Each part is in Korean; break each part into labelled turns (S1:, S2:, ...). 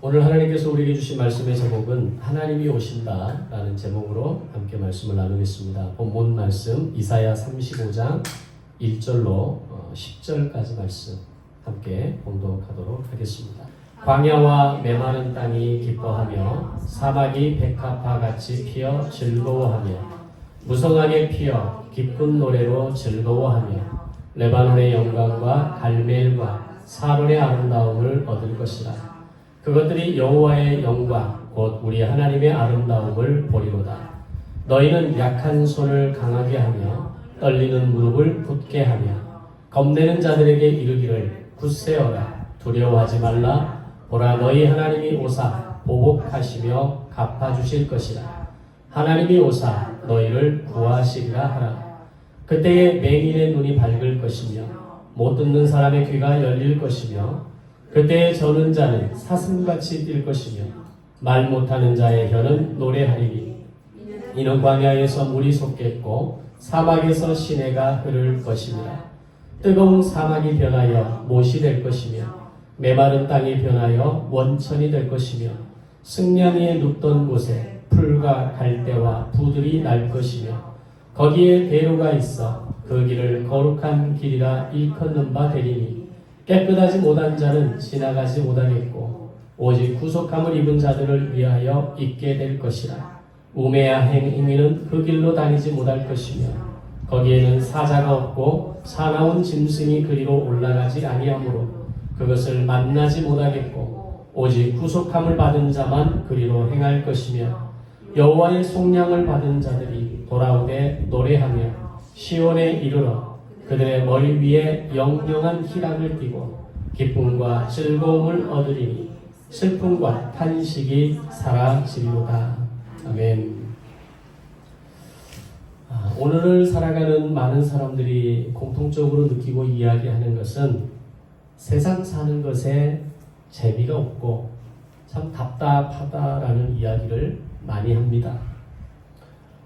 S1: 오늘 하나님께서 우리에게 주신 말씀의 제목은 하나님이 오신다 라는 제목으로 함께 말씀을 나누겠습니다. 본문 말씀 이사야 35장 1절로 10절까지 말씀 함께 봉독하도록 하겠습니다. 광야와 메마른 땅이 기뻐하며 사막이 백합화같이 피어 즐거워하며 무성하게 피어 기쁜 노래로 즐거워하며 레바논의 영광과 갈멜과 사론의 아름다움을 얻을 것이라. 그것들이 여호와의 영광 곧 우리 하나님의 아름다움을 보리로다. 너희는 약한 손을 강하게 하며 떨리는 무릎을 굳게 하며 겁내는 자들에게 이르기를 굳세어라 두려워하지 말라. 보라 너희 하나님이 오사 보복하시며 갚아주실 것이라. 하나님이 오사 너희를 구하시리라 하라. 그때에 맹인의 눈이 밝을 것이며 못 듣는 사람의 귀가 열릴 것이며 그때에 저는 자는 사슴같이 뛸 것이며 말 못하는 자의 혀는 노래하리니 이는 광야에서 물이 솟겠고 사막에서 시내가 흐를 것이니라. 뜨거운 사막이 변하여 못이 될 것이며 메마른 땅이 변하여 원천이 될 것이며 승냥이에 눕던 곳에 풀과 갈대와 부들이 날 것이며 거기에 대로가 있어 그 길을 거룩한 길이라 일컫는 바 되리니 깨끗하지 못한 자는 지나가지 못하겠고 오직 구속함을 입은 자들을 위하여 있게 될 것이라. 우매야 행인은 그 길로 다니지 못할 것이며 거기에는 사자가 없고 사나운 짐승이 그리로 올라가지 아니하므로 그것을 만나지 못하겠고 오직 구속함을 받은 자만 그리로 행할 것이며 여호와의 속량을 받은 자들이 돌아오되 노래하며 시온에 이르러 그들의 머리 위에 영영한 희락을 띠고 기쁨과 즐거움을 얻으리니 슬픔과 탄식이 사라지리로다. 아멘. 오늘을 살아가는 많은 사람들이 공통적으로 느끼고 이야기하는 것은 세상 사는 것에 재미가 없고 참 답답하다라는 이야기를 많이 합니다.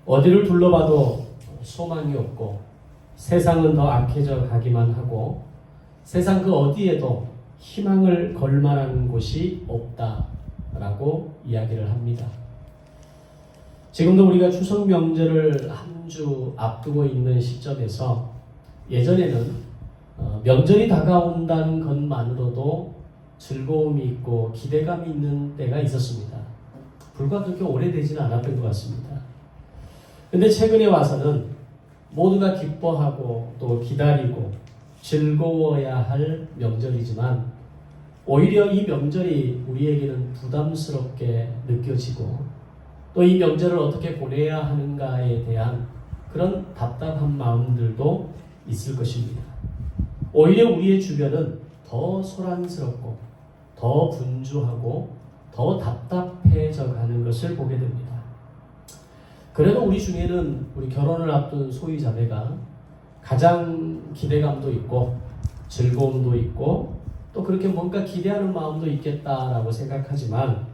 S1: 어디를 둘러봐도 소망이 없고 세상은 더 악해져 가기만 하고 세상 그 어디에도 희망을 걸 만한 곳이 없다라고 이야기를 합니다. 지금도 우리가 추석 명절을 한 주 앞두고 있는 시점에서 예전에는 명절이 다가온다는 것만으로도 즐거움이 있고 기대감이 있는 때가 있었습니다. 불과 그렇게 오래되지는 않았던 것 같습니다. 근데 최근에 와서는 모두가 기뻐하고 또 기다리고 즐거워야 할 명절이지만 오히려 이 명절이 우리에게는 부담스럽게 느껴지고 또 이 명절을 어떻게 보내야 하는가에 대한 그런 답답한 마음들도 있을 것입니다. 오히려 우리의 주변은 더 소란스럽고 더 분주하고 더 답답해져 가는 것을 보게 됩니다. 그래도 우리 중에는 우리 결혼을 앞둔 소위 자매가 가장 기대감도 있고 즐거움도 있고 또 그렇게 뭔가 기대하는 마음도 있겠다라고 생각하지만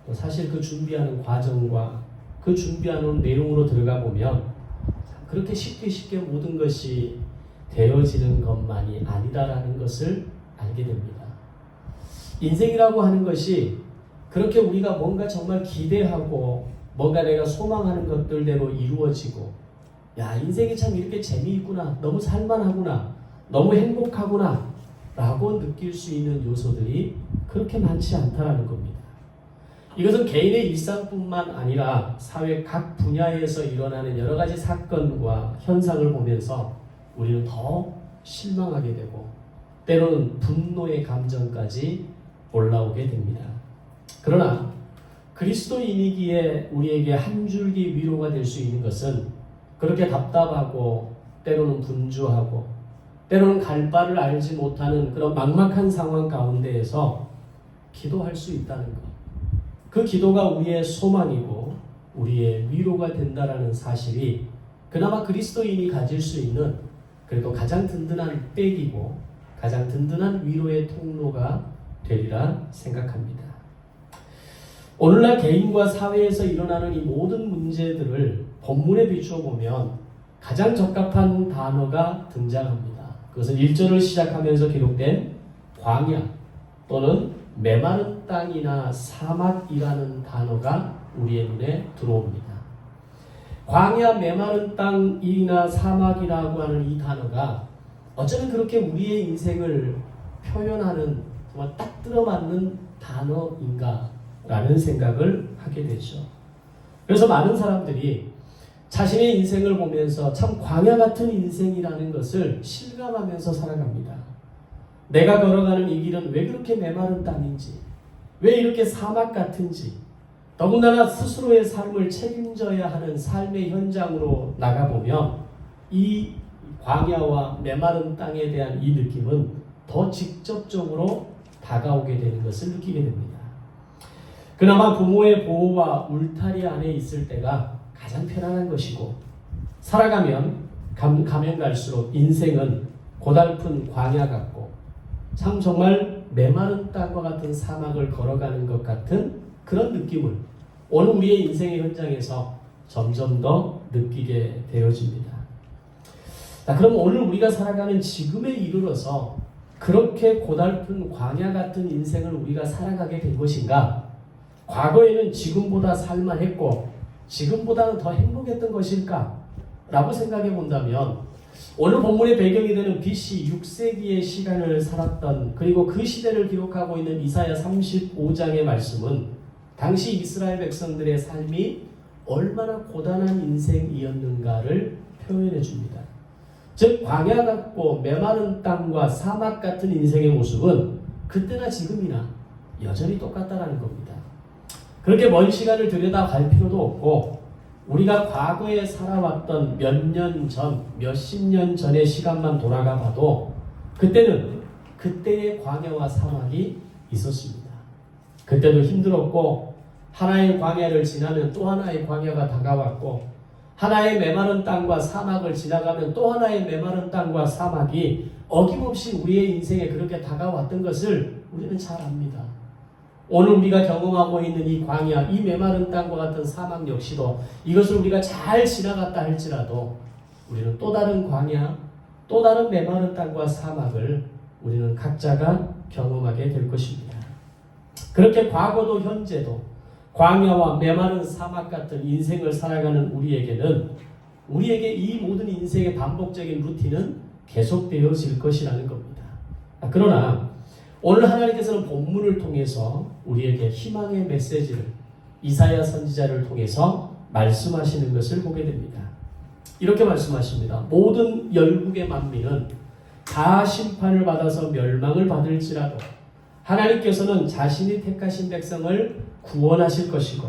S1: 또 사실 그 준비하는 과정과 그 준비하는 내용으로 들어가 보면 그렇게 쉽게 모든 것이 되어지는 것만이 아니다라는 것을 알게 됩니다. 인생이라고 하는 것이 그렇게 우리가 뭔가 정말 기대하고 뭔가 내가 소망하는 것들대로 이루어지고 야 인생이 참 이렇게 재미있구나 너무 살만하구나 너무 행복하구나 라고 느낄 수 있는 요소들이 그렇게 많지 않다라는 겁니다. 이것은 개인의 일상뿐만 아니라 사회 각 분야에서 일어나는 여러 가지 사건과 현상을 보면서 우리는 더 실망하게 되고 때로는 분노의 감정까지 올라오게 됩니다. 그러나 그리스도인이기에 우리에게 한 줄기 위로가 될 수 있는 것은 그렇게 답답하고 때로는 분주하고 때로는 갈 바를 알지 못하는 그런 막막한 상황 가운데에서 기도할 수 있다는 것. 그 기도가 우리의 소망이고 우리의 위로가 된다라는 사실이 그나마 그리스도인이 가질 수 있는 그래도 가장 든든한 백이고 가장 든든한 위로의 통로가 되리라 생각합니다. 오늘날 개인과 사회에서 일어나는 이 모든 문제들을 본문에 비추어 보면 가장 적합한 단어가 등장합니다. 그것은 1절을 시작하면서 기록된 광야 또는 메마른 땅이나 사막이라는 단어가 우리의 눈에 들어옵니다. 광야, 메마른 땅이나 사막이라고 하는 이 단어가 어쩌면 그렇게 우리의 인생을 표현하는 정말 딱 들어맞는 단어인가라는 생각을 하게 되죠. 그래서 많은 사람들이 자신의 인생을 보면서 참 광야 같은 인생이라는 것을 실감하면서 살아갑니다. 내가 걸어가는 이 길은 왜 그렇게 메마른 땅인지, 왜 이렇게 사막 같은지, 더군다나 스스로의 삶을 책임져야 하는 삶의 현장으로 나가보면 이 광야와 메마른 땅에 대한 이 느낌은 더 직접적으로 다가오게 되는 것을 느끼게 됩니다. 그나마 부모의 보호와 울타리 안에 있을 때가 가장 편안한 것이고, 살아가면 가면 갈수록 인생은 고달픈 광야 같고 참 정말 메마른 땅과 같은 사막을 걸어가는 것 같은 그런 느낌을 오늘 우리의 인생의 현장에서 점점 더 느끼게 되어집니다. 자, 그럼 오늘 우리가 살아가는 지금에 이르러서 그렇게 고달픈 광야 같은 인생을 우리가 살아가게 된 것인가? 과거에는 지금보다 살만했고 지금보다는 더 행복했던 것일까? 라고 생각해 본다면 오늘 본문의 배경이 되는 BC 6세기의 시간을 살았던, 그리고 그 시대를 기록하고 있는 이사야 35장의 말씀은 당시 이스라엘 백성들의 삶이 얼마나 고단한 인생이었는가를 표현해 줍니다. 즉 광야 같고 메마른 땅과 사막 같은 인생의 모습은 그때나 지금이나 여전히 똑같다라는 겁니다. 그렇게 먼 시간을 들여다갈 필요도 없고 우리가 과거에 살아왔던 몇 년 전, 몇십 년 전의 시간만 돌아가 봐도 그때는 그때의 광야와 사막이 있었습니다. 그때도 힘들었고 하나의 광야를 지나면 또 하나의 광야가 다가왔고 하나의 메마른 땅과 사막을 지나가면 또 하나의 메마른 땅과 사막이 어김없이 우리의 인생에 그렇게 다가왔던 것을 우리는 잘 압니다. 오늘 우리가 경험하고 있는 이 광야, 이 메마른 땅과 같은 사막 역시도 이것을 우리가 잘 지나갔다 할지라도 우리는 또 다른 광야, 또 다른 메마른 땅과 사막을 우리는 각자가 경험하게 될 것입니다. 그렇게 과거도 현재도 광야와 메마른 사막 같은 인생을 살아가는 우리에게 이 모든 인생의 반복적인 루틴은 계속되어질 것이라는 겁니다. 그러나 오늘 하나님께서는 본문을 통해서 우리에게 희망의 메시지를 이사야 선지자를 통해서 말씀하시는 것을 보게 됩니다. 이렇게 말씀하십니다. 모든 열국의 만민은 다 심판을 받아서 멸망을 받을지라도 하나님께서는 자신이 택하신 백성을 구원하실 것이고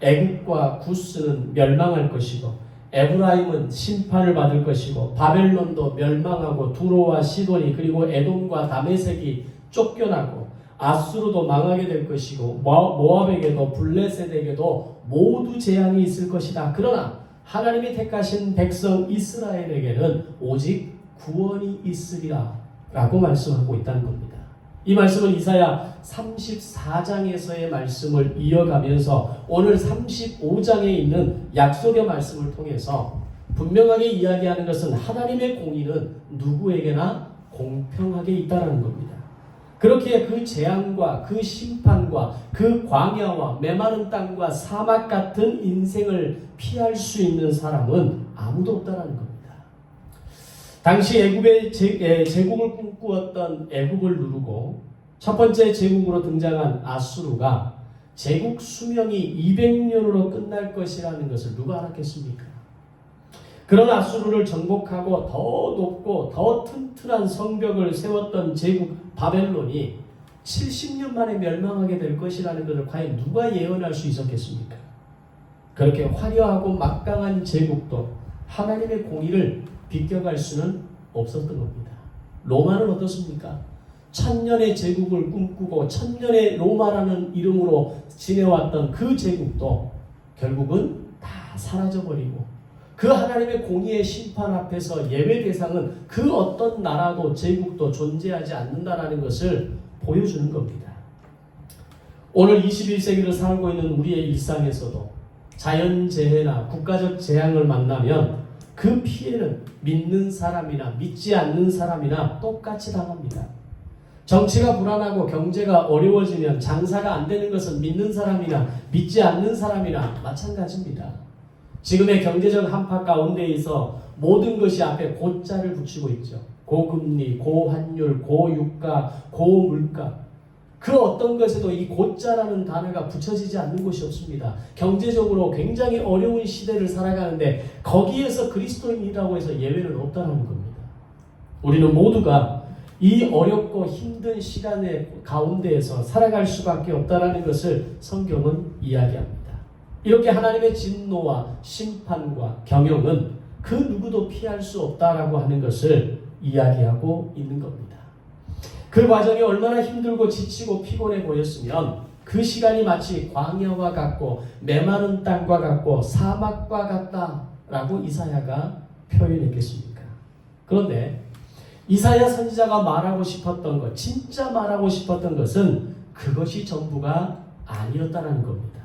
S1: 애굽과 구스는 멸망할 것이고 에브라임은 심판을 받을 것이고 바벨론도 멸망하고 두로와 시돈이 그리고 에돔과 다메섹이 쫓겨나고 아수르도 망하게 될 것이고 모압에게도 블레셋에게도 모두 재앙이 있을 것이다. 그러나 하나님이 택하신 백성 이스라엘에게는 오직 구원이 있으리라 라고 말씀하고 있다는 겁니다. 이 말씀은 이사야 34장에서의 말씀을 이어가면서 오늘 35장에 있는 약속의 말씀을 통해서 분명하게 이야기하는 것은 하나님의 공의는 누구에게나 공평하게 있다는 겁니다. 그렇기에 그 재앙과 그 심판과 그 광야와 메마른 땅과 사막 같은 인생을 피할 수 있는 사람은 아무도 없다는 겁니다. 당시 애굽의 제국을 꿈꾸었던 애굽을 누르고 첫 번째 제국으로 등장한 아수르가 제국 수명이 200년으로 끝날 것이라는 것을 누가 알았겠습니까? 그런 아수르를 정복하고 더 높고 더 튼튼한 성벽을 세웠던 제국 바벨론이 70년 만에 멸망하게 될 것이라는 것을 과연 누가 예언할 수 있었겠습니까? 그렇게 화려하고 막강한 제국도 하나님의 공의를 비껴갈 수는 없었던 겁니다. 로마는 어떻습니까? 천년의 제국을 꿈꾸고 천년의 로마라는 이름으로 지내왔던 그 제국도 결국은 다 사라져버리고 그 하나님의 공의의 심판 앞에서 예외 대상은 그 어떤 나라도 제국도 존재하지 않는다라는 것을 보여주는 겁니다. 오늘 21세기를 살고 있는 우리의 일상에서도 자연재해나 국가적 재앙을 만나면 그 피해는 믿는 사람이나 믿지 않는 사람이나 똑같이 당합니다. 정치가 불안하고 경제가 어려워지면 장사가 안 되는 것은 믿는 사람이나 믿지 않는 사람이나 마찬가지입니다. 지금의 경제적 한파 가운데에서 모든 것이 앞에 고자를 붙이고 있죠. 고금리, 고환율, 고유가, 고물가. 그 어떤 것에도 이 고자라는 단어가 붙여지지 않는 곳이 없습니다. 경제적으로 굉장히 어려운 시대를 살아가는데 거기에서 그리스도인이라고 해서 예외는 없다는 겁니다. 우리는 모두가 이 어렵고 힘든 시간의 가운데에서 살아갈 수밖에 없다는 것을 성경은 이야기합니다. 이렇게 하나님의 진노와 심판과 경영은 그 누구도 피할 수 없다라고 하는 것을 이야기하고 있는 겁니다. 그 과정이 얼마나 힘들고 지치고 피곤해 보였으면 그 시간이 마치 광야와 같고 메마른 땅과 같고 사막과 같다라고 이사야가 표현했겠습니까? 그런데 이사야 선지자가 말하고 싶었던 것, 진짜 말하고 싶었던 것은 그것이 전부가 아니었다는 겁니다.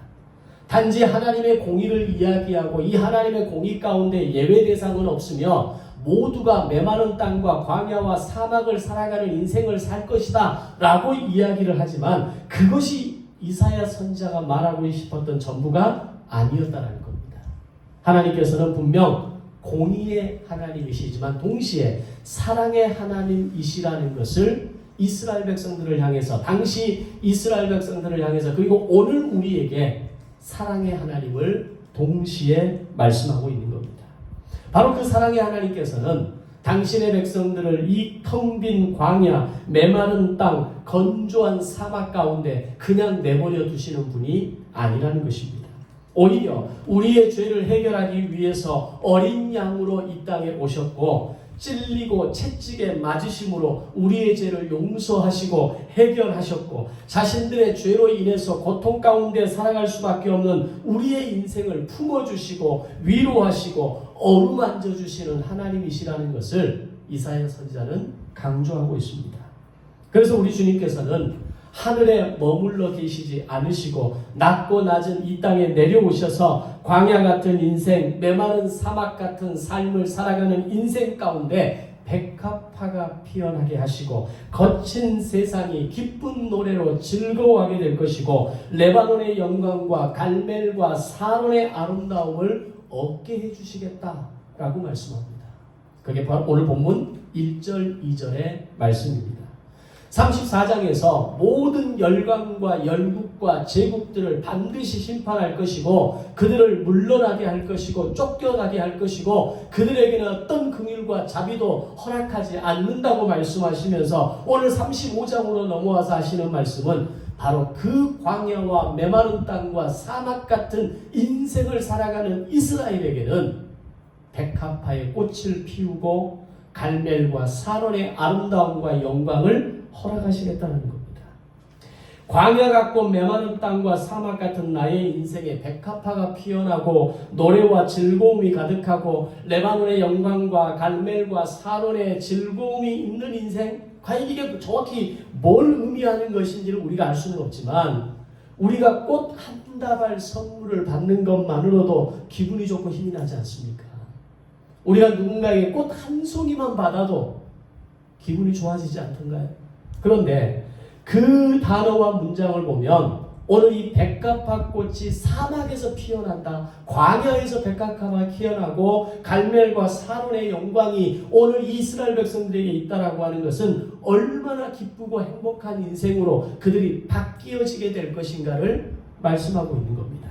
S1: 단지 하나님의 공의를 이야기하고 이 하나님의 공의 가운데 예외 대상은 없으며 모두가 메마른 땅과 광야와 사막을 살아가는 인생을 살 것이다 라고 이야기를 하지만 그것이 이사야 선지자가 말하고 싶었던 전부가 아니었다는 겁니다. 하나님께서는 분명 공의의 하나님이시지만 동시에 사랑의 하나님이시라는 것을 이스라엘 백성들을 향해서 당시 이스라엘 백성들을 향해서 그리고 오늘 우리에게 사랑의 하나님을 동시에 말씀하고 있는 겁니다. 바로 그 사랑의 하나님께서는 당신의 백성들을 이 텅 빈 광야, 메마른 땅, 건조한 사막 가운데 그냥 내버려 두시는 분이 아니라는 것입니다. 오히려 우리의 죄를 해결하기 위해서 어린 양으로 이 땅에 오셨고 찔리고 채찍에 맞으심으로 우리의 죄를 용서하시고 해결하셨고 자신들의 죄로 인해서 고통 가운데 살아갈 수밖에 없는 우리의 인생을 품어주시고 위로하시고 어루만져 주시는 하나님이시라는 것을 이사야 선지자는 강조하고 있습니다. 그래서 우리 주님께서는 하늘에 머물러 계시지 않으시고 낮고 낮은 이 땅에 내려오셔서 광야 같은 인생, 메마른 사막 같은 삶을 살아가는 인생 가운데 백합화가 피어나게 하시고 거친 세상이 기쁜 노래로 즐거워하게 될 것이고 레바논의 영광과 갈멜과 사론의 아름다움을 얻게 해주시겠다라고 말씀합니다. 그게 바로 오늘 본문 1절, 2절의 말씀입니다. 34장에서 모든 열강과 열국과 제국들을 반드시 심판할 것이고 그들을 물러나게 할 것이고 쫓겨나게 할 것이고 그들에게는 어떤 긍휼과 자비도 허락하지 않는다고 말씀하시면서 오늘 35장으로 넘어와서 하시는 말씀은 바로 그 광야와 메마른 땅과 사막 같은 인생을 살아가는 이스라엘에게는 백합화의 꽃을 피우고 갈멜과 사론의 아름다움과 영광을 허락하시겠다는 겁니다. 광야 같고 메마른 땅과 사막 같은 나의 인생에 백합화가 피어나고 노래와 즐거움이 가득하고 레바논의 영광과 갈멜과 사론의 즐거움이 있는 인생, 과연 이게 정확히 뭘 의미하는 것인지를 우리가 알 수는 없지만 우리가 꽃 한 다발 선물을 받는 것만으로도 기분이 좋고 힘이 나지 않습니까? 우리가 누군가에게 꽃 한 송이만 받아도 기분이 좋아지지 않던가요? 그런데 그 단어와 문장을 보면 오늘 이 백합화 꽃이 사막에서 피어난다. 광야에서 백합화가 피어나고 갈멜과 사론의 영광이 오늘 이스라엘 백성들에게 있다라고 하는 것은 얼마나 기쁘고 행복한 인생으로 그들이 바뀌어지게 될 것인가를 말씀하고 있는 겁니다.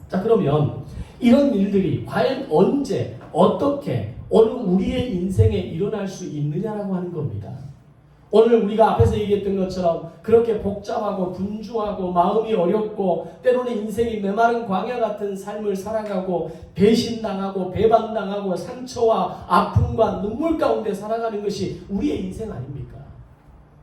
S1: 자, 그러면 이런 일들이 과연 언제 어떻게 오늘 우리의 인생에 일어날 수 있느냐라고 하는 겁니다. 오늘 우리가 앞에서 얘기했던 것처럼 그렇게 복잡하고 분주하고 마음이 어렵고 때로는 인생이 메마른 광야 같은 삶을 살아가고 배신당하고 배반당하고 상처와 아픔과 눈물 가운데 살아가는 것이 우리의 인생 아닙니까?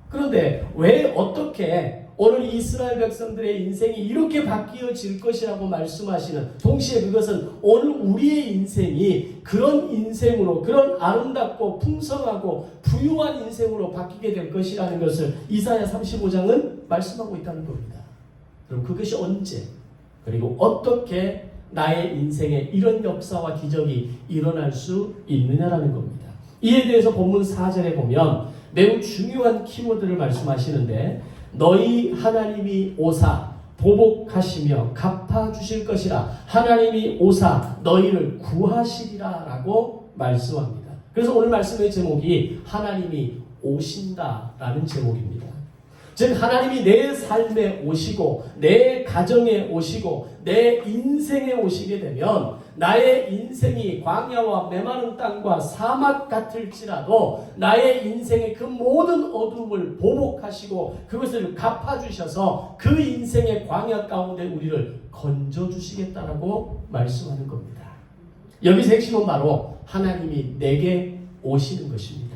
S1: 그런데 왜 어떻게 오늘 이스라엘 백성들의 인생이 이렇게 바뀌어질 것이라고 말씀하시는 동시에 그것은 오늘 우리의 인생이 그런 인생으로 그런 아름답고 풍성하고 부유한 인생으로 바뀌게 될 것이라는 것을 이사야 35장은 말씀하고 있다는 겁니다. 그럼 그것이 언제 그리고 어떻게 나의 인생에 이런 역사와 기적이 일어날 수 있느냐라는 겁니다. 이에 대해서 본문 4절에 보면 매우 중요한 키워드를 말씀하시는데 너희 하나님이 오사 보복하시며 갚아주실 것이라 하나님이 오사 너희를 구하시리라 라고 말씀합니다. 그래서 오늘 말씀의 제목이 하나님이 오신다라는 제목입니다. 즉 하나님이 내 삶에 오시고 내 가정에 오시고 내 인생에 오시게 되면 나의 인생이 광야와 메마른 땅과 사막 같을지라도 나의 인생의 그 모든 어둠을 보복하시고 그것을 갚아주셔서 그 인생의 광야 가운데 우리를 건져주시겠다라고 말씀하는 겁니다. 여기서 핵심은 바로 하나님이 내게 오시는 것입니다.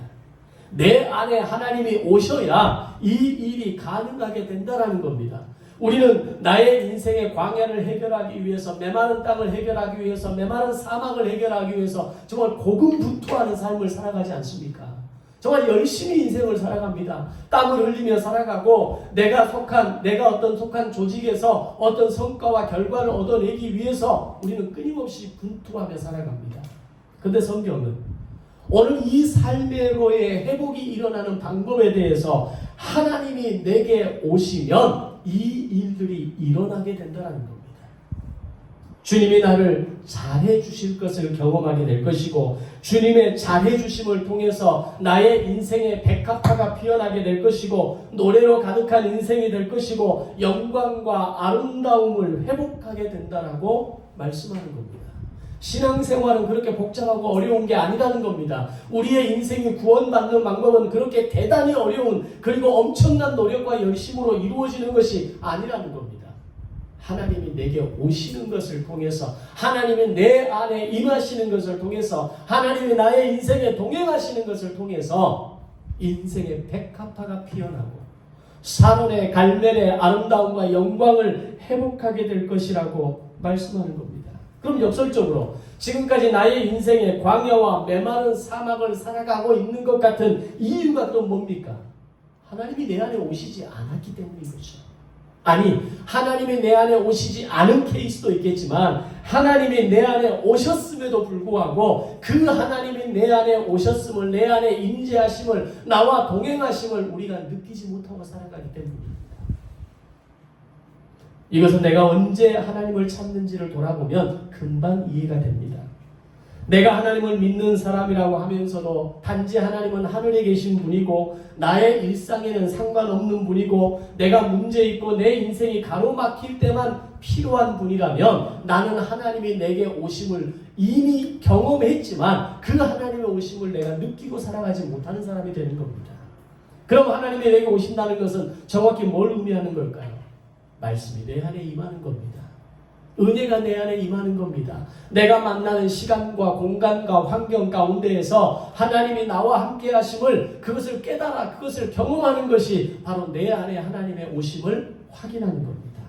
S1: 내 안에 하나님이 오셔야 이 일이 가능하게 된다는 겁니다. 우리는 나의 인생의 광야를 해결하기 위해서 메마른 땅을 해결하기 위해서 메마른 사막을 해결하기 위해서 정말 고군분투하는 삶을 살아가지 않습니까? 정말 열심히 인생을 살아갑니다. 땀을 흘리며 살아가고 내가 어떤 속한 조직에서 어떤 성과와 결과를 얻어내기 위해서 우리는 끊임없이 분투하며 살아갑니다. 근데 성경은 오늘 이 삶으로의 회복이 일어나는 방법에 대해서 하나님이 내게 오시면 이 일들이 일어나게 된다는 겁니다. 주님이 나를 잘해 주실 것을 경험하게 될 것이고 주님의 잘해 주심을 통해서 나의 인생의 백합화가 피어나게 될 것이고 노래로 가득한 인생이 될 것이고 영광과 아름다움을 회복하게 된다라고 말씀하는 겁니다. 신앙생활은 그렇게 복잡하고 어려운 게 아니라는 겁니다. 우리의 인생이 구원받는 방법은 그렇게 대단히 어려운 그리고 엄청난 노력과 열심으로 이루어지는 것이 아니라는 겁니다. 하나님이 내게 오시는 것을 통해서 하나님이 내 안에 임하시는 것을 통해서 하나님이 나의 인생에 동행하시는 것을 통해서 인생의 백합화가 피어나고 사론의 갈멜의 아름다움과 영광을 회복하게 될 것이라고 말씀하는 겁니다. 그럼 역설적으로 지금까지 나의 인생에 광야와 메마른 사막을 살아가고 있는 것 같은 이유가 또 뭡니까? 하나님이 내 안에 오시지 않았기 때문인 거죠. 아니, 하나님이 내 안에 오시지 않은 케이스도 있겠지만 하나님이 내 안에 오셨음에도 불구하고 그 하나님이 내 안에 오셨음을, 내 안에 임재하심을, 나와 동행하심을 우리가 느끼지 못하고 살아가기 때문입니다. 이것은 내가 언제 하나님을 찾는지를 돌아보면 금방 이해가 됩니다. 내가 하나님을 믿는 사람이라고 하면서도 단지 하나님은 하늘에 계신 분이고 나의 일상에는 상관없는 분이고 내가 문제 있고 내 인생이 가로막힐 때만 필요한 분이라면 나는 하나님이 내게 오심을 이미 경험했지만 그 하나님의 오심을 내가 느끼고 살아가지 못하는 사람이 되는 겁니다. 그럼 하나님이 내게 오신다는 것은 정확히 뭘 의미하는 걸까요? 말씀이 내 안에 임하는 겁니다. 은혜가 내 안에 임하는 겁니다. 내가 만나는 시간과 공간과 환경 가운데에서 하나님이 나와 함께 하심을 그것을 깨달아 그것을 경험하는 것이 바로 내 안에 하나님의 오심을 확인하는 겁니다.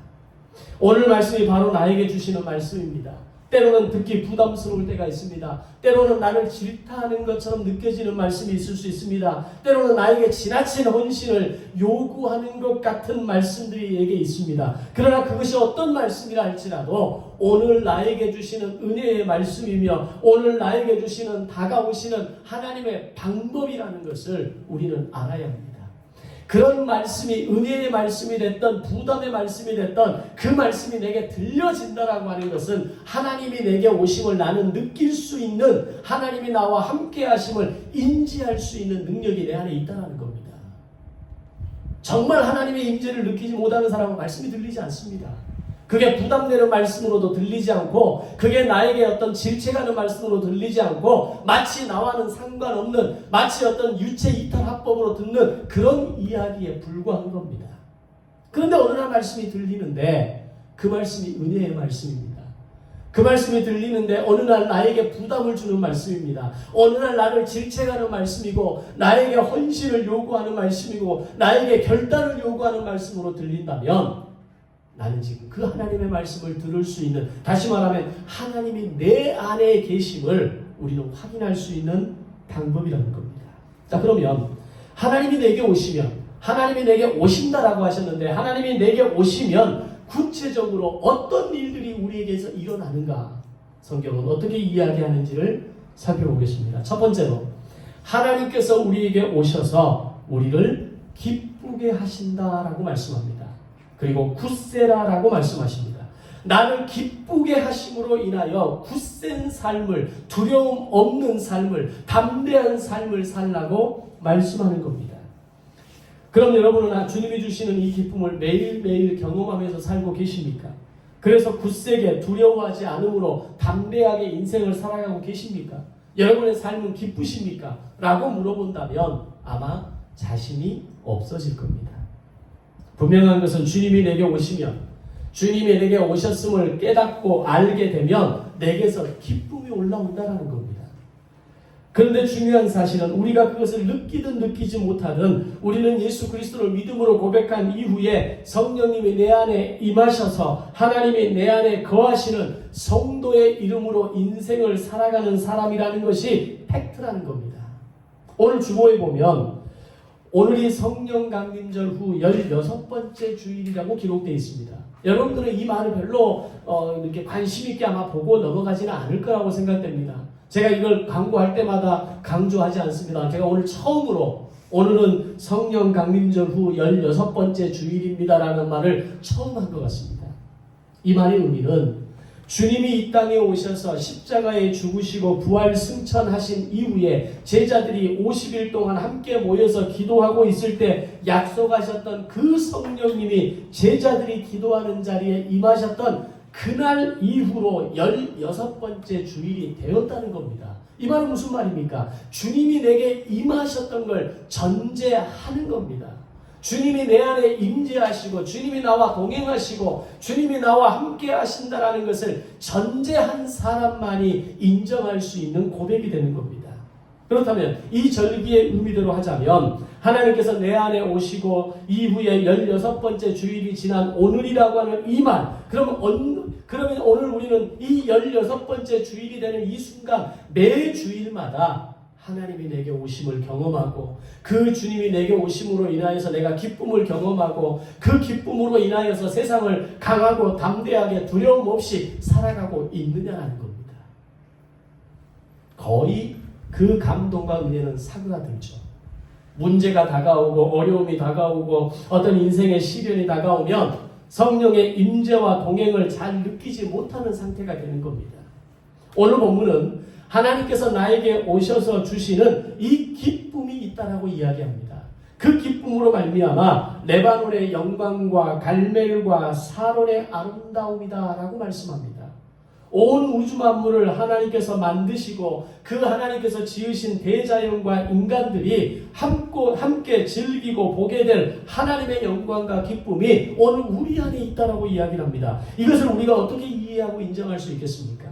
S1: 오늘 말씀이 바로 나에게 주시는 말씀입니다. 때로는 듣기 부담스러울 때가 있습니다. 때로는 나를 질타하는 것처럼 느껴지는 말씀이 있을 수 있습니다. 때로는 나에게 지나친 헌신을 요구하는 것 같은 말씀들이 내게 있습니다. 그러나 그것이 어떤 말씀이라 할지라도 오늘 나에게 주시는 은혜의 말씀이며 오늘 나에게 주시는 다가오시는 하나님의 방법이라는 것을 우리는 알아야 합니다. 그런 말씀이 은혜의 말씀이 됐던 부담의 말씀이 됐던 그 말씀이 내게 들려진다라고 하는 것은 하나님이 내게 오심을 나는 느낄 수 있는 하나님이 나와 함께 하심을 인지할 수 있는 능력이 내 안에 있다는 겁니다. 정말 하나님의 임재를 느끼지 못하는 사람은 말씀이 들리지 않습니다. 그게 부담되는 말씀으로도 들리지 않고 그게 나에게 어떤 질책하는 말씀으로 들리지 않고 마치 나와는 상관없는 마치 어떤 유체 이탈 합법으로 듣는 그런 이야기에 불과한 겁니다. 그런데 어느 날 말씀이 들리는데 그 말씀이 은혜의 말씀입니다. 그 말씀이 들리는데 어느 날 나에게 부담을 주는 말씀입니다. 어느 날 나를 질책하는 말씀이고 나에게 헌신을 요구하는 말씀이고 나에게 결단을 요구하는 말씀으로 들린다면 나는 지금 그 하나님의 말씀을 들을 수 있는, 다시 말하면 하나님이 내 안에 계심을 우리는 확인할 수 있는 방법이라는 겁니다. 자, 그러면 하나님이 내게 오시면, 하나님이 내게 오신다라고 하셨는데 하나님이 내게 오시면 구체적으로 어떤 일들이 우리에게서 일어나는가, 성경은 어떻게 이야기하는지를 살펴보겠습니다. 첫 번째로 하나님께서 우리에게 오셔서 우리를 기쁘게 하신다라고 말씀합니다. 그리고 굳세라라고 말씀하십니다. 나를 기쁘게 하심으로 인하여 굳센 삶을, 두려움 없는 삶을, 담대한 삶을 살라고 말씀하는 겁니다. 그럼 여러분은 주님이 주시는 이 기쁨을 매일매일 경험하면서 살고 계십니까? 그래서 굳세게 두려워하지 않으므로 담대하게 인생을 살아가고 계십니까? 여러분의 삶은 기쁘십니까? 라고 물어본다면 아마 자신이 없어질 겁니다. 분명한 것은 주님이 내게 오시면, 주님이 내게 오셨음을 깨닫고 알게 되면 내게서 기쁨이 올라온다는 겁니다. 그런데 중요한 사실은 우리가 그것을 느끼든 느끼지 못하든 우리는 예수 그리스도를 믿음으로 고백한 이후에 성령님이 내 안에 임하셔서 하나님이 내 안에 거하시는 성도의 이름으로 인생을 살아가는 사람이라는 것이 팩트라는 겁니다. 오늘 주보에 보면 오늘이 성령 강림절 후 16번째 주일이라고 기록되어 있습니다. 여러분들은 이 말을 별로 이렇게 관심 있게 아마 보고 넘어가지는 않을 거라고 생각됩니다. 제가 이걸 강구할 때마다 강조하지 않습니다. 제가 오늘 처음으로 오늘은 성령 강림절 후 16번째 주일입니다라는 말을 처음 한 것 같습니다. 이 말의 의미는 주님이 이 땅에 오셔서 십자가에 죽으시고 부활 승천하신 이후에 제자들이 50일 동안 함께 모여서 기도하고 있을 때 약속하셨던 그 성령님이 제자들이 기도하는 자리에 임하셨던 그날 이후로 16번째 주일이 되었다는 겁니다. 이 말은 무슨 말입니까? 주님이 내게 임하셨던 걸 전제하는 겁니다. 주님이 내 안에 임재하시고 주님이 나와 동행하시고 주님이 나와 함께 하신다라는 것을 전제한 사람만이 인정할 수 있는 고백이 되는 겁니다. 그렇다면 이 절기의 의미대로 하자면 하나님께서 내 안에 오시고 이후에 16번째 주일이 지난 오늘이라고 하는 이 말, 그러면 오늘 우리는 이 16번째 주일이 되는 이 순간 매 주일마다 하나님이 내게 오심을 경험하고 그 주님이 내게 오심으로 인하여서 내가 기쁨을 경험하고 그 기쁨으로 인하여서 세상을 강하고 담대하게 두려움 없이 살아가고 있느냐라는 겁니다. 거의 그 감동과 은혜는 사그라들죠. 문제가 다가오고 어려움이 다가오고 어떤 인생의 시련이 다가오면 성령의 임재와 동행을 잘 느끼지 못하는 상태가 되는 겁니다. 오늘 본문은 하나님께서 나에게 오셔서 주시는 이 기쁨이 있다라고 이야기합니다. 그 기쁨으로 말미암아 레바논의 영광과 갈멜과 사론의 아름다움이다라고 말씀합니다. 온 우주 만물을 하나님께서 만드시고 그 하나님께서 지으신 대자연과 인간들이 함께 즐기고 보게 될 하나님의 영광과 기쁨이 오늘 우리 안에 있다라고 이야기를 합니다. 이것을 우리가 어떻게 이해하고 인정할 수 있겠습니까?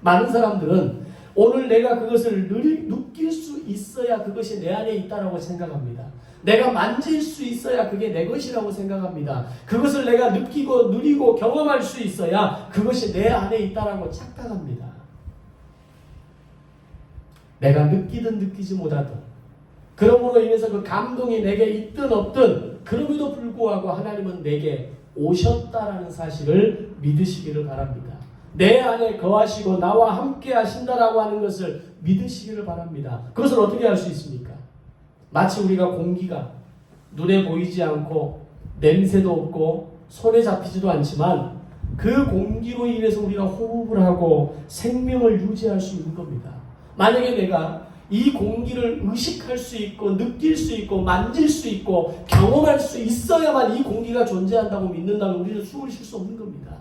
S1: 많은 사람들은 오늘 내가 그것을 느낄 수 있어야 그것이 내 안에 있다라고 생각합니다. 내가 만질 수 있어야 그게 내 것이라고 생각합니다. 그것을 내가 느끼고 누리고 경험할 수 있어야 그것이 내 안에 있다라고 착각합니다. 내가 느끼든 느끼지 못하든 그러므로 인해서 그 감동이 내게 있든 없든 그럼에도 불구하고 하나님은 내게 오셨다라는 사실을 믿으시기를 바랍니다. 내 안에 거하시고 나와 함께 하신다라고 하는 것을 믿으시기를 바랍니다. 그것을 어떻게 할 수 있습니까? 마치 우리가 공기가 눈에 보이지 않고 냄새도 없고 손에 잡히지도 않지만 그 공기로 인해서 우리가 호흡을 하고 생명을 유지할 수 있는 겁니다. 만약에 내가 이 공기를 의식할 수 있고 느낄 수 있고 만질 수 있고 경험할 수 있어야만 이 공기가 존재한다고 믿는다면 우리는 숨을 쉴 수 없는 겁니다.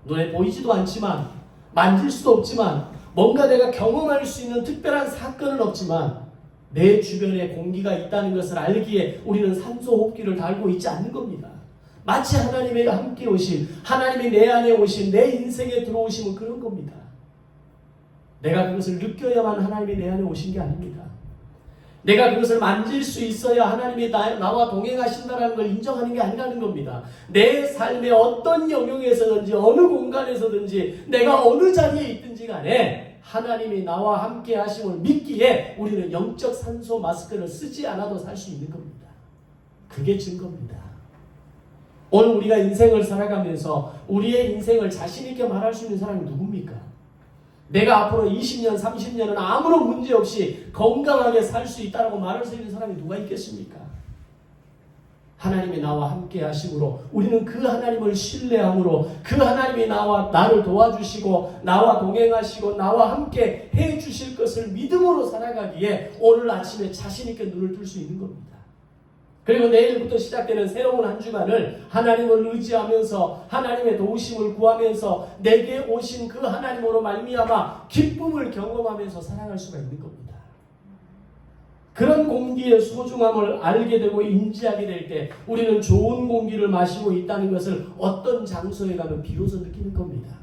S1: 눈에 보이지도 않지만 만질 수도 없지만 뭔가 내가 경험할 수 있는 특별한 사건은 없지만 내 주변에 공기가 있다는 것을 알기에 우리는 산소 호흡기를 달고 있지 않는 겁니다. 마치 하나님의 함께 오심, 하나님이 내 안에 오심, 내 인생에 들어오심은 그런 겁니다. 내가 그것을 느껴야만 하나님이 내 안에 오신 게 아닙니다. 내가 그것을 만질 수 있어야 하나님이 나와 동행하신다는 걸 인정하는 게 아니라는 겁니다. 내 삶의 어떤 영역에서든지 어느 공간에서든지 내가 어느 자리에 있든지 간에 하나님이 나와 함께 하심을 믿기에 우리는 영적 산소 마스크를 쓰지 않아도 살 수 있는 겁니다. 그게 증거입니다. 오늘 우리가 인생을 살아가면서 우리의 인생을 자신 있게 말할 수 있는 사람이 누굽니까? 내가 앞으로 20년, 30년은 아무런 문제 없이 건강하게 살 수 있다고 말할 수 있는 사람이 누가 있겠습니까? 하나님이 나와 함께 하심으로 우리는 그 하나님을 신뢰함으로 그 하나님이 나를 도와주시고 나와 동행하시고 나와 함께 해주실 것을 믿음으로 살아가기에 오늘 아침에 자신 있게 눈을 뜰 수 있는 겁니다. 그리고 내일부터 시작되는 새로운 한 주간을 하나님을 의지하면서 하나님의 도우심을 구하면서 내게 오신 그 하나님으로 말미암아 기쁨을 경험하면서 살아갈 수가 있는 겁니다. 그런 공기의 소중함을 알게 되고 인지하게 될 때 우리는 좋은 공기를 마시고 있다는 것을 어떤 장소에 가면 비로소 느끼는 겁니다.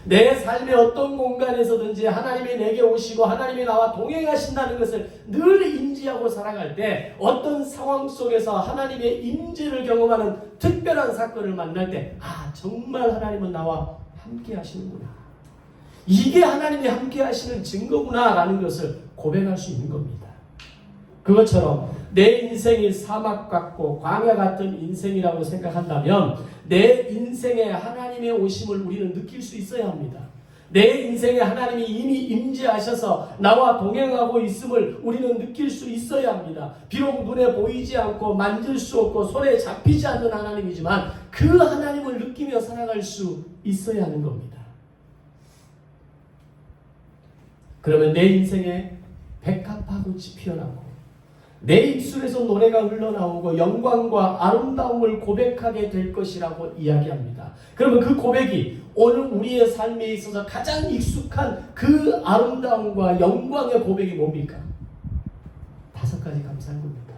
S1: 내 삶의 어떤 공간에서든지 하나님이 내게 오시고 하나님이 나와 동행하신다는 것을 늘 인지하고 살아갈 때 어떤 상황 속에서 하나님의 임재를 경험하는 특별한 사건을 만날 때 정말 하나님은 나와 함께 하시는구나. 이게 하나님이 함께 하시는 증거구나 라는 것을 고백할 수 있는 겁니다. 그것처럼 내 인생이 사막 같고 광야 같은 인생이라고 생각한다면 내 인생에 하나님의 오심을 우리는 느낄 수 있어야 합니다. 내 인생에 하나님이 이미 임재하셔서 나와 동행하고 있음을 우리는 느낄 수 있어야 합니다. 비록 눈에 보이지 않고 만질 수 없고 손에 잡히지 않는 하나님이지만 그 하나님을 느끼며 살아갈 수 있어야 하는 겁니다. 그러면 내 인생에 백합화꽃이 피어나고 내 입술에서 노래가 흘러나오고 영광과 아름다움을 고백하게 될 것이라고 이야기합니다. 그러면 그 고백이 오늘 우리의 삶에 있어서 가장 익숙한 그 아름다움과 영광의 고백이 뭡니까? 5가지 감사한 겁니다.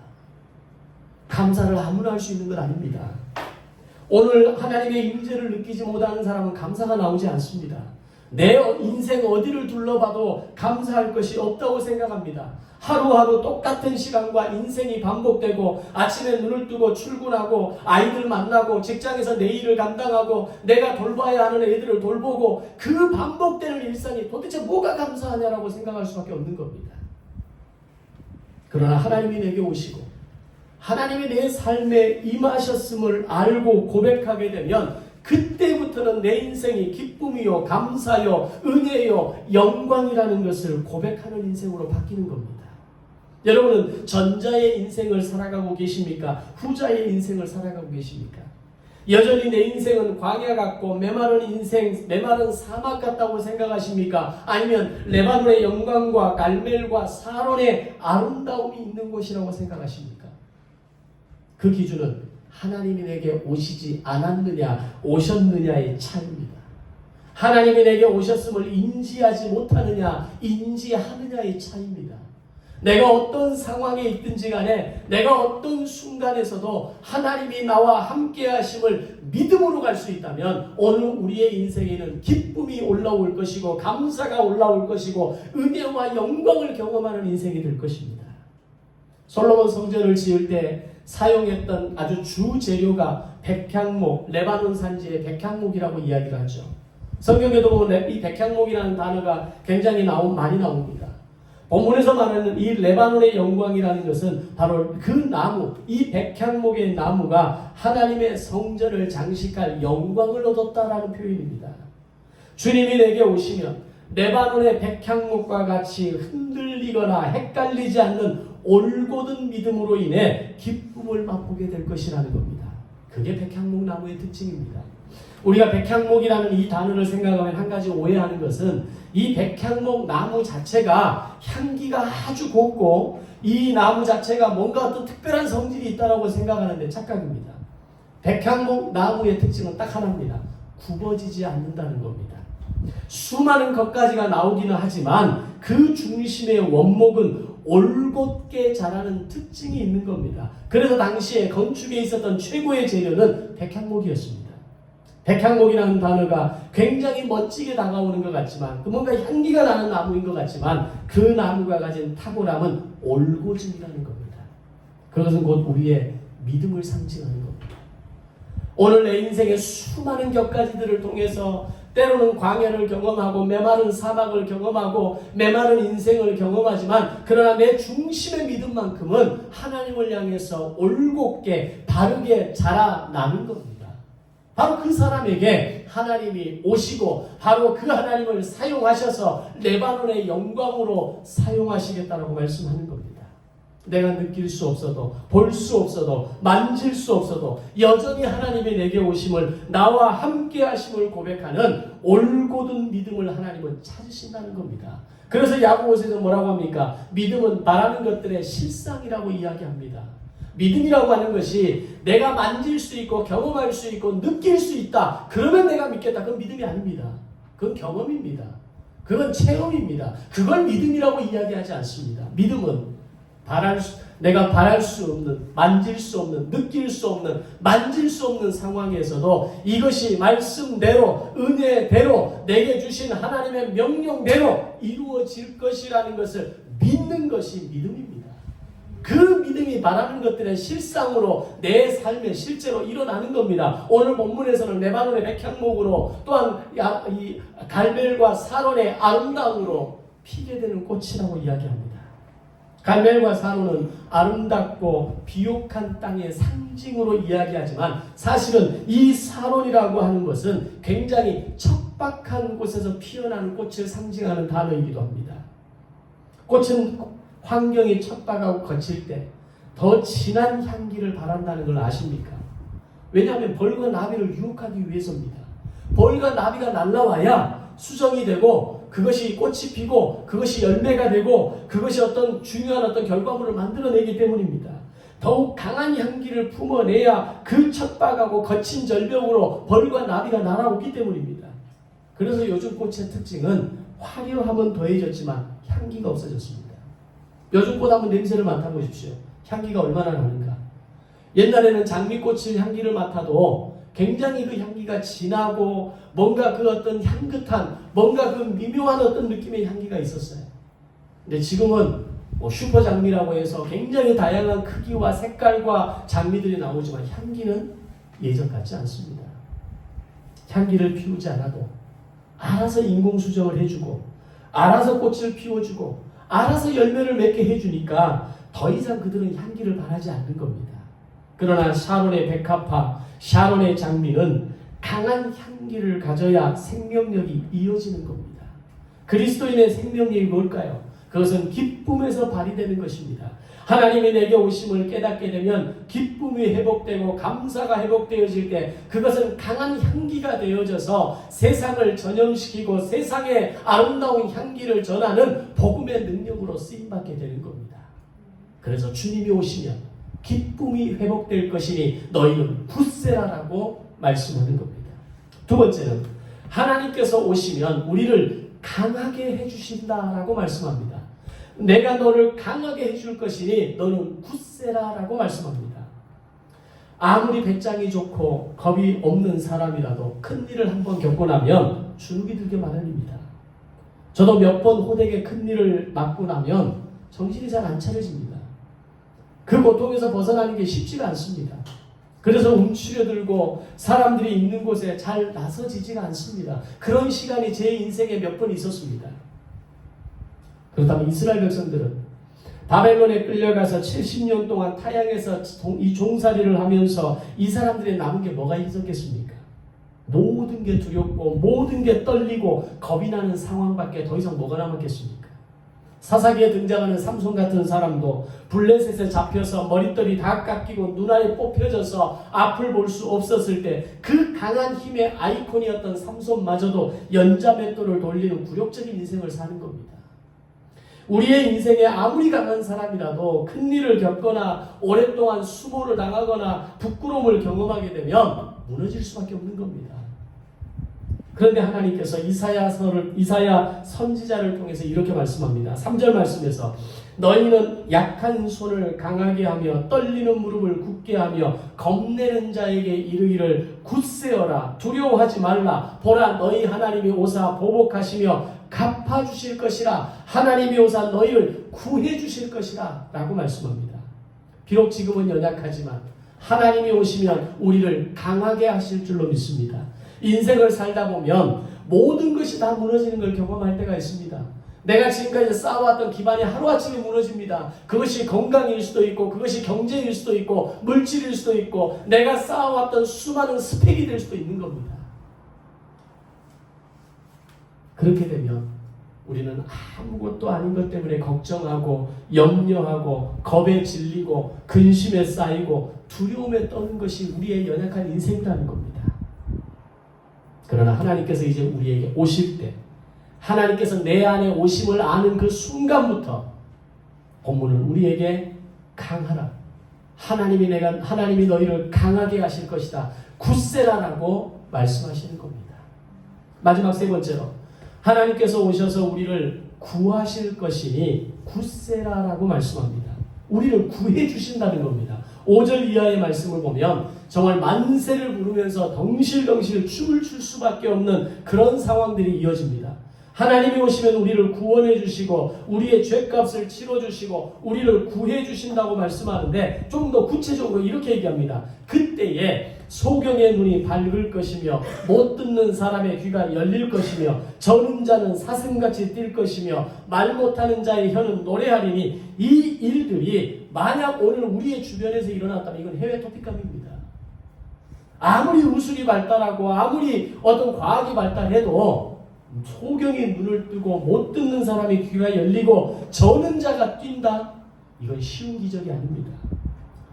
S1: 감사를 아무나 할 수 있는 건 아닙니다. 오늘 하나님의 임재를 느끼지 못하는 사람은 감사가 나오지 않습니다. 내 인생 어디를 둘러봐도 감사할 것이 없다고 생각합니다. 하루하루 똑같은 시간과 인생이 반복되고 아침에 눈을 뜨고 출근하고 아이들 만나고 직장에서 내 일을 감당하고 내가 돌봐야 하는 애들을 돌보고 그 반복되는 일상이 도대체 뭐가 감사하냐라고 생각할 수밖에 없는 겁니다. 그러나 하나님이 내게 오시고 하나님이 내 삶에 임하셨음을 알고 고백하게 되면 그때부터는 내 인생이 기쁨이요 감사요 은혜요 영광이라는 것을 고백하는 인생으로 바뀌는 겁니다. 여러분은 전자의 인생을 살아가고 계십니까? 후자의 인생을 살아가고 계십니까? 여전히 내 인생은 광야 같고 메마른 인생, 메마른 사막 같다고 생각하십니까? 아니면 레바논의 영광과 갈멜과 사론의 아름다움이 있는 곳이라고 생각하십니까? 그 기준은 하나님이 내게 오시지 않았느냐 오셨느냐의 차이입니다. 하나님이 내게 오셨음을 인지하지 못하느냐 인지하느냐의 차이입니다. 내가 어떤 상황에 있든지 간에 내가 어떤 순간에서도 하나님이 나와 함께 하심을 믿음으로 갈 수 있다면 오늘 우리의 인생에는 기쁨이 올라올 것이고 감사가 올라올 것이고 은혜와 영광을 경험하는 인생이 될 것입니다. 솔로몬 성전을 지을 때 사용했던 아주 주 재료가 백향목, 레바논 산지의 백향목이라고 이야기를 하죠. 성경에도 보면 이 백향목이라는 단어가 굉장히 많이 나옵니다. 본문에서 말하는 이 레바논의 영광이라는 것은 바로 그 나무, 이 백향목의 나무가 하나님의 성전을 장식할 영광을 얻었다라는 표현입니다. 주님이 내게 오시면 레바논의 백향목과 같이 흔들리거나 헷갈리지 않는 올곧은 믿음으로 인해 기쁨을 맛보게 될 것이라는 겁니다. 그게 백향목 나무의 특징입니다. 우리가 백향목이라는 이 단어를 생각하면 한 가지 오해하는 것은 이 백향목 나무 자체가 향기가 아주 곱고 이 나무 자체가 뭔가 어떤 특별한 성질이 있다고 생각하는데 착각입니다. 백향목 나무의 특징은 딱 하나입니다. 굽어지지 않는다는 겁니다. 수많은 것가지가 나오기는 하지만 그 중심의 원목은 올곧게 자라는 특징이 있는 겁니다. 그래서 당시에 건축에 있었던 최고의 재료는 백향목이었습니다. 백향목이라는 단어가 굉장히 멋지게 다가오는 것 같지만 뭔가 향기가 나는 나무인 것 같지만 그 나무가 가진 탁월함은 올곧음이라는 겁니다. 그것은 곧 우리의 믿음을 상징하는 겁니다. 오늘 내 인생의 수많은 격가지들을 통해서 때로는 광야를 경험하고 메마른 사막을 경험하고 메마른 인생을 경험하지만 그러나 내 중심의 믿음만큼은 하나님을 향해서 올곧게 바르게 자라나는 겁니다. 바로 그 사람에게 하나님이 오시고 바로 그 하나님을 사용하셔서 레바논의 영광으로 사용하시겠다라고 말씀하는 겁니다. 내가 느낄 수 없어도, 볼 수 없어도, 만질 수 없어도 여전히 하나님의 내게 오심을, 나와 함께 하심을 고백하는 올곧은 믿음을 하나님은 찾으신다는 겁니다. 그래서 야고보서에서 뭐라고 합니까? 믿음은 바라는 것들의 실상이라고 이야기합니다. 믿음이라고 하는 것이 내가 만질 수 있고 경험할 수 있고 느낄 수 있다. 그러면 내가 믿겠다. 그건 믿음이 아닙니다. 그건 경험입니다. 그건 체험입니다. 그걸 믿음이라고 이야기하지 않습니다. 믿음은 내가 바랄 수 없는, 만질 수 없는, 느낄 수 없는, 만질 수 없는 상황에서도 이것이 말씀대로, 은혜대로, 내게 주신 하나님의 명령대로 이루어질 것이라는 것을 믿는 것이 믿음입니다. 그 믿음이 바라는 것들의 실상으로 내 삶에 실제로 일어나는 겁니다. 오늘 본문에서는 레바논의 백향목으로 또한 이 갈멜과 사론의 아름다움으로 피게 되는 꽃이라고 이야기합니다. 갈멜과 사론은 아름답고 비옥한 땅의 상징으로 이야기하지만 사실은 이 사론이라고 하는 것은 굉장히 척박한 곳에서 피어나는 꽃을 상징하는 단어이기도 합니다. 꽃은 환경이 척박하고 거칠 때 더 진한 향기를 바란다는 걸 아십니까? 왜냐하면 벌과 나비를 유혹하기 위해서입니다. 벌과 나비가 날라와야 수정이 되고 그것이 꽃이 피고 그것이 열매가 되고 그것이 어떤 중요한 어떤 결과물을 만들어내기 때문입니다. 더욱 강한 향기를 품어내야 그 척박하고 거친 절벽으로 벌과 나비가 날아오기 때문입니다. 그래서 요즘 꽃의 특징은 화려함은 더해졌지만 향기가 없어졌습니다. 요즘 꽃 한번 냄새를 맡아보십시오. 향기가 얼마나 나는가. 옛날에는 장미꽃의 향기를 맡아도 굉장히 그 향기가 진하고 뭔가 그 어떤 향긋한 뭔가 그 미묘한 어떤 느낌의 향기가 있었어요. 근데 지금은 슈퍼 장미라고 해서 굉장히 다양한 크기와 색깔과 장미들이 나오지만 향기는 예전 같지 않습니다. 향기를 피우지 않아도 알아서 인공수정을 해주고 알아서 꽃을 피워주고 알아서 열매를 맺게 해주니까 더 이상 그들은 향기를 바라지 않는 겁니다. 그러나 샤론의 백합화, 샤론의 장미는 강한 향기를 가져야 생명력이 이어지는 겁니다. 그리스도인의 생명력이 뭘까요? 그것은 기쁨에서 발휘되는 것입니다. 하나님이 내게 오심을 깨닫게 되면 기쁨이 회복되고 감사가 회복되어질 때 그것은 강한 향기가 되어져서 세상을 전염시키고 세상의 아름다운 향기를 전하는 복음의 능력으로 쓰임받게 되는 겁니다. 그래서 주님이 오시면 기쁨이 회복될 것이니 너희는 굳세라라고 말씀하는 겁니다. 두 번째는 하나님께서 오시면 우리를 강하게 해주신다라고 말씀합니다. 내가 너를 강하게 해줄 것이니 너는 굳세라라고 말씀합니다. 아무리 배짱이 좋고 겁이 없는 사람이라도 큰 일을 한번 겪고 나면 주눅이 들게 마련입니다. 저도 몇 번 호되게 큰 일을 맡고 나면 정신이 잘 안 차려집니다. 그 고통에서 벗어나는 게 쉽지가 않습니다. 그래서 움츠려들고 사람들이 있는 곳에 잘 나서지지가 않습니다. 그런 시간이 제 인생에 몇 번 있었습니다. 그렇다면 이스라엘 백성들은 바벨론에 끌려가서 70년 동안 타향에서 이 종살이를 하면서 이 사람들이 남은 게 뭐가 있었겠습니까? 모든 게 두렵고 모든 게 떨리고 겁이 나는 상황밖에 더 이상 뭐가 남았겠습니까? 사사기에 등장하는 삼손 같은 사람도 블레셋에 잡혀서 머리털이 다 깎이고 눈알이 뽑혀져서 앞을 볼 수 없었을 때 그 강한 힘의 아이콘이었던 삼손마저도 연자맷돌을 돌리는 굴욕적인 인생을 사는 겁니다. 우리의 인생에 아무리 강한 사람이라도 큰 일을 겪거나 오랫동안 수모를 당하거나 부끄러움을 경험하게 되면 무너질 수밖에 없는 겁니다. 그런데 하나님께서 이사야 선지자를 통해서 이렇게 말씀합니다. 3절 말씀에서 너희는 약한 손을 강하게 하며 떨리는 무릎을 굳게 하며 겁내는 자에게 이르기를 굳세어라 두려워하지 말라 보라 너희 하나님이 오사 보복하시며 갚아주실 것이라 하나님이 오사 너희를 구해주실 것이라 라고 말씀합니다. 비록 지금은 연약하지만 하나님이 오시면 우리를 강하게 하실 줄로 믿습니다. 인생을 살다 보면 모든 것이 다 무너지는 걸 경험할 때가 있습니다. 내가 지금까지 쌓아왔던 기반이 하루아침에 무너집니다. 그것이 건강일 수도 있고 그것이 경제일 수도 있고 물질일 수도 있고 내가 쌓아왔던 수많은 스펙이 될 수도 있는 겁니다. 그렇게 되면 우리는 아무것도 아닌 것 때문에 걱정하고 염려하고 겁에 질리고 근심에 쌓이고 두려움에 떠는 것이 우리의 연약한 인생이라는 겁니다. 그러나 하나님께서 이제 우리에게 오실 때 하나님께서 내 안에 오심을 아는 그 순간부터 본문은 우리에게 강하라. 하나님이 너희를 강하게 하실 것이다. 굳세라라고 말씀하시는 겁니다. 마지막 세 번째로 하나님께서 오셔서 우리를 구하실 것이니 굳세라라고 말씀합니다. 우리를 구해 주신다는 겁니다. 5절 이하의 말씀을 보면 정말 만세를 부르면서 덩실덩실 춤을 출 수밖에 없는 그런 상황들이 이어집니다. 하나님이 오시면 우리를 구원해 주시고 우리의 죄값을 치러 주시고 우리를 구해 주신다고 말씀하는데 좀 더 구체적으로 이렇게 얘기합니다. 그때에 소경의 눈이 밝을 것이며 못 듣는 사람의 귀가 열릴 것이며 저는 자는 사슴같이 뛸 것이며 말 못하는 자의 혀는 노래하리니 이 일들이 만약 오늘 우리의 주변에서 일어났다면 이건 해외 토픽감입니다. 아무리 의술이 발달하고 아무리 어떤 과학이 발달해도 소경이 눈을 뜨고 못 듣는 사람의 귀가 열리고 저는 자가 뛴다? 이건 쉬운 기적이 아닙니다.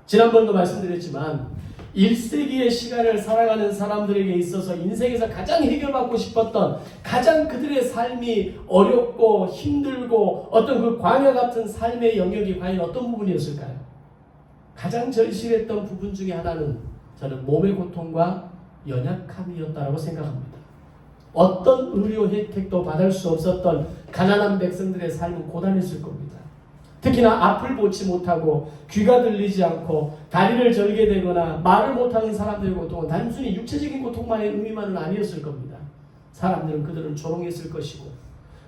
S1: 지난번도 말씀드렸지만 1세기의 시간을 살아가는 사람들에게 있어서 인생에서 가장 해결받고 싶었던 가장 그들의 삶이 어렵고 힘들고 어떤 그 광야 같은 삶의 영역이 과연 어떤 부분이었을까요? 가장 절실했던 부분 중에 하나는 저는 몸의 고통과 연약함이었다고 생각합니다. 어떤 의료 혜택도 받을 수 없었던 가난한 백성들의 삶은 고단했을 겁니다. 특히나 앞을 보지 못하고 귀가 들리지 않고 다리를 절게 되거나 말을 못하는 사람들의 고통은 단순히 육체적인 고통만의 의미만은 아니었을 겁니다. 사람들은 그들은 조롱했을 것이고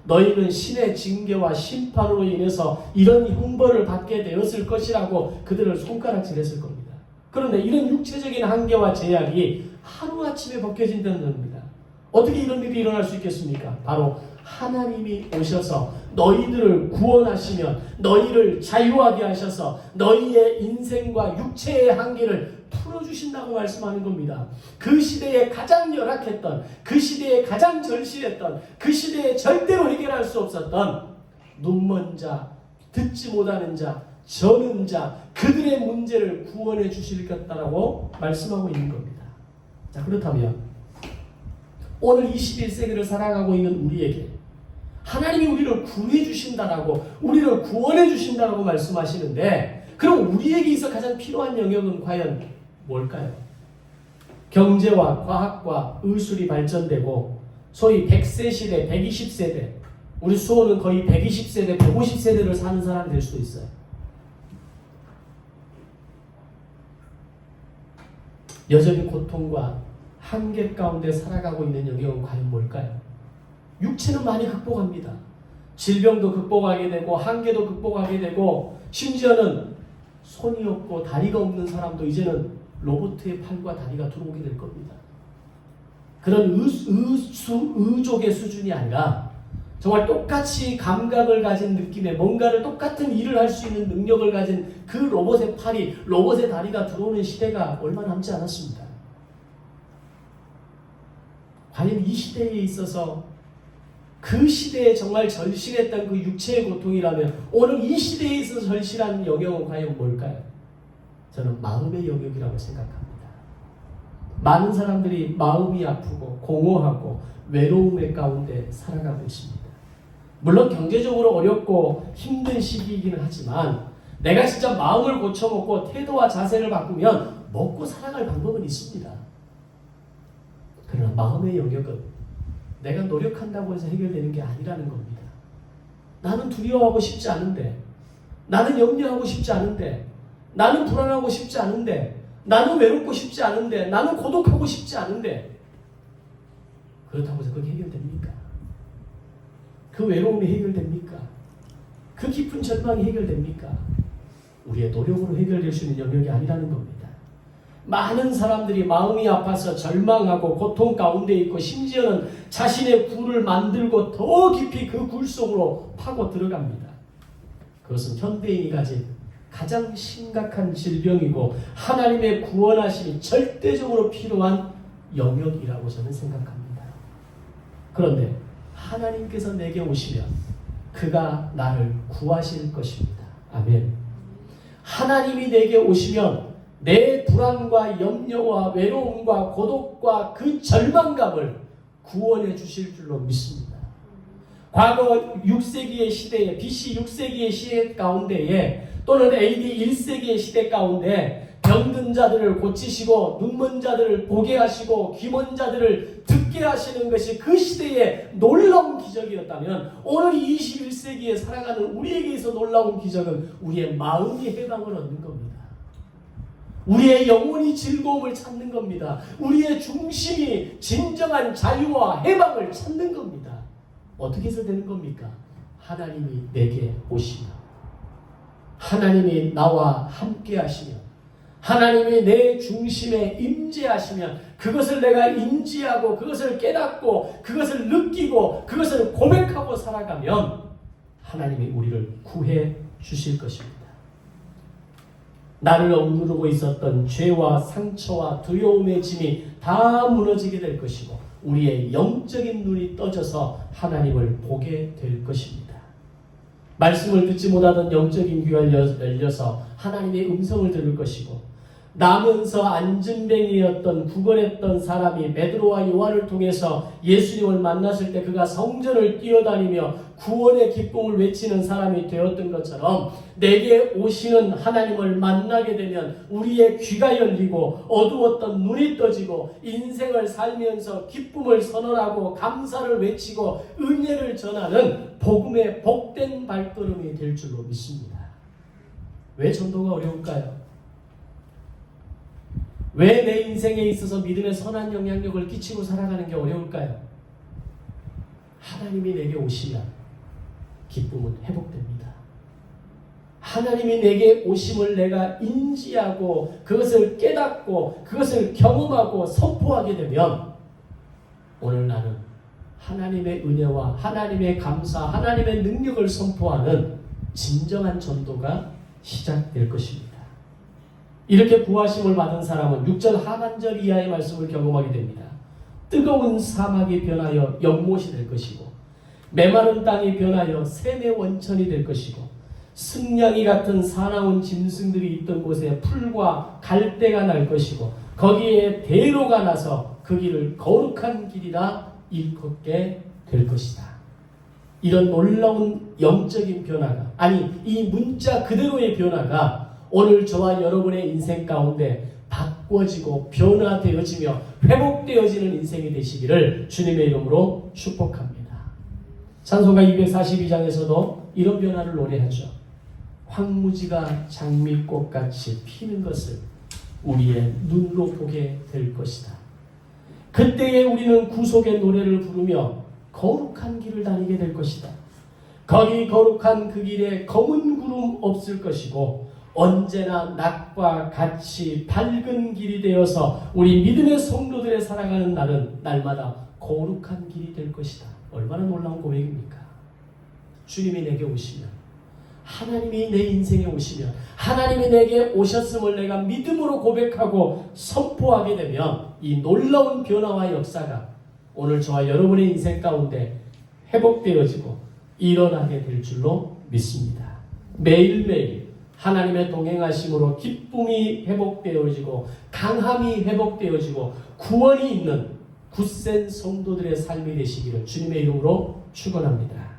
S1: 너희는 신의 징계와 심판으로 인해서 이런 형벌을 받게 되었을 것이라고 그들을 손가락질했을 겁니다. 그런데 이런 육체적인 한계와 제약이 하루아침에 벗겨진다는 겁니다. 어떻게 이런 일이 일어날 수 있겠습니까? 바로 하나님이 오셔서 너희들을 구원하시면 너희를 자유하게 하셔서 너희의 인생과 육체의 한계를 풀어주신다고 말씀하는 겁니다. 그 시대에 가장 열악했던, 그 시대에 가장 절실했던, 그 시대에 절대로 해결할 수 없었던 눈먼 자, 듣지 못하는 자, 저는 자, 그들의 문제를 구원해 주시겠다라고 말씀하고 있는 겁니다. 자, 그렇다면 오늘 21세기를 살아가고 있는 우리에게 하나님이 우리를 구해 주신다라고 우리를 구원해 주신다라고 말씀하시는데 그럼 우리에게 있어 가장 필요한 영역은 과연 뭘까요? 경제와 과학과 의술이 발전되고 소위 100세 시대, 120세대 우리 수호는 거의 120세대, 150세대를 사는 사람이 될 수도 있어요. 여전히 고통과 한계 가운데 살아가고 있는 영역은 과연 뭘까요? 육체는 많이 극복합니다. 질병도 극복하게 되고 한계도 극복하게 되고 심지어는 손이 없고 다리가 없는 사람도 이제는 로봇의 팔과 다리가 들어오게 될 겁니다. 그런 의족의 수준이 아니라 정말 똑같이 감각을 가진 느낌의 뭔가를 똑같은 일을 할 수 있는 능력을 가진 그 로봇의 팔이 로봇의 다리가 들어오는 시대가 얼마 남지 않았습니다. 과연 이 시대에 있어서 그 시대에 정말 절실했던 그 육체의 고통이라면 오늘 이 시대에 있어서 절실한 영역은 과연 뭘까요? 저는 마음의 영역이라고 생각합니다. 많은 사람들이 마음이 아프고 공허하고 외로움의 가운데 살아가고 있습니다. 물론 경제적으로 어렵고 힘든 시기이기는 하지만 내가 진짜 마음을 고쳐먹고 태도와 자세를 바꾸면 먹고 살아갈 방법은 있습니다. 그러나 마음의 영역은 내가 노력한다고 해서 해결되는 게 아니라는 겁니다. 나는 두려워하고 싶지 않은데, 나는 염려하고 싶지 않은데, 나는 불안하고 싶지 않은데, 나는 외롭고 싶지 않은데, 나는 고독하고 싶지 않은데 그렇다고 해서 그게 해결됩니까? 그 외로움이 해결됩니까? 그 깊은 절망이 해결됩니까? 우리의 노력으로 해결될 수 있는 영역이 아니라는 겁니다. 많은 사람들이 마음이 아파서 절망하고 고통 가운데 있고 심지어는 자신의 굴을 만들고 더 깊이 그 굴 속으로 파고 들어갑니다. 그것은 현대인이 가진 가장 심각한 질병이고 하나님의 구원하심이 절대적으로 필요한 영역이라고 저는 생각합니다. 그런데 하나님께서 내게 오시면 그가 나를 구하실 것입니다. 아멘. 하나님이 내게 오시면 내 불안과 염려와 외로움과 고독과 그 절망감을 구원해 주실 줄로 믿습니다. 과거 6세기의 시대에 BC 6세기의 시대 가운데에 또는 AD 1세기의 시대 가운데 병든 자들을 고치시고 눈먼 자들을 보게 하시고 귀먼 자들을 듣게 하시는 것이 그 시대의 놀라운 기적이었다면 오늘 21세기에 살아가는 우리에게 있어 놀라운 기적은 우리의 마음이 해방을 얻는 겁니다. 우리의 영혼이 즐거움을 찾는 겁니다. 우리의 중심이 진정한 자유와 해방을 찾는 겁니다. 어떻게 해서 되는 겁니까? 하나님이 내게 오시면, 하나님이 나와 함께 하시면, 하나님이 내 중심에 임재하시면 그것을 내가 인지하고 그것을 깨닫고 그것을 느끼고 그것을 고백하고 살아가면 하나님이 우리를 구해 주실 것입니다. 나를 억누르고 있었던 죄와 상처와 두려움의 짐이 다 무너지게 될 것이고 우리의 영적인 눈이 떠져서 하나님을 보게 될 것입니다. 말씀을 듣지 못하던 영적인 귀가 열려서 하나님의 음성을 들을 것이고 나면서 안진뱅이였던 구걸했던 사람이 베드로와 요한을 통해서 예수님을 만났을 때 그가 성전을 뛰어다니며 구원의 기쁨을 외치는 사람이 되었던 것처럼 내게 오시는 하나님을 만나게 되면 우리의 귀가 열리고 어두웠던 눈이 떠지고 인생을 살면서 기쁨을 선언하고 감사를 외치고 은혜를 전하는 복음의 복된 발걸음이 될 줄로 믿습니다. 왜 전도가 어려울까요? 왜 내 인생에 있어서 믿음의 선한 영향력을 끼치고 살아가는 게 어려울까요? 하나님이 내게 오시면 기쁨은 회복됩니다. 하나님이 내게 오심을 내가 인지하고 그것을 깨닫고 그것을 경험하고 선포하게 되면 오늘 나는 하나님의 은혜와 하나님의 감사, 하나님의 능력을 선포하는 진정한 전도가 시작될 것입니다. 이렇게 구하심을 받은 사람은 6절 하반절 이하의 말씀을 경험하게 됩니다. 뜨거운 사막이 변하여 연못이 될 것이고 메마른 땅이 변하여 샘의 원천이 될 것이고 승냥이 같은 사나운 짐승들이 있던 곳에 풀과 갈대가 날 것이고 거기에 대로가 나서 그 길을 거룩한 길이라 일컫게 될 것이다. 이런 놀라운 영적인 변화가 아니 이 문자 그대로의 변화가 오늘 저와 여러분의 인생 가운데 바꿔지고 변화되어지며 회복되어지는 인생이 되시기를 주님의 이름으로 축복합니다. 찬송가 242장에서도 이런 변화를 노래하죠. 황무지가 장미꽃같이 피는 것을 우리의 눈으로 보게 될 것이다. 그때에 우리는 구속의 노래를 부르며 거룩한 길을 다니게 될 것이다. 거기 거룩한 그 길에 검은 구름 없을 것이고 언제나 낮과 같이 밝은 길이 되어서 우리 믿음의 성도들의 살아가는 날은 날마다 거룩한 길이 될 것이다. 얼마나 놀라운 고백입니까? 주님이 내게 오시면 하나님이 내 인생에 오시면 하나님이 내게 오셨음을 내가 믿음으로 고백하고 선포하게 되면 이 놀라운 변화와 역사가 오늘 저와 여러분의 인생 가운데 회복되어지고 일어나게 될 줄로 믿습니다. 매일매일 하나님의 동행하심으로 기쁨이 회복되어지고 강함이 회복되어지고 구원이 있는 굳센 성도들의 삶이 되시기를 주님의 이름으로 축원합니다.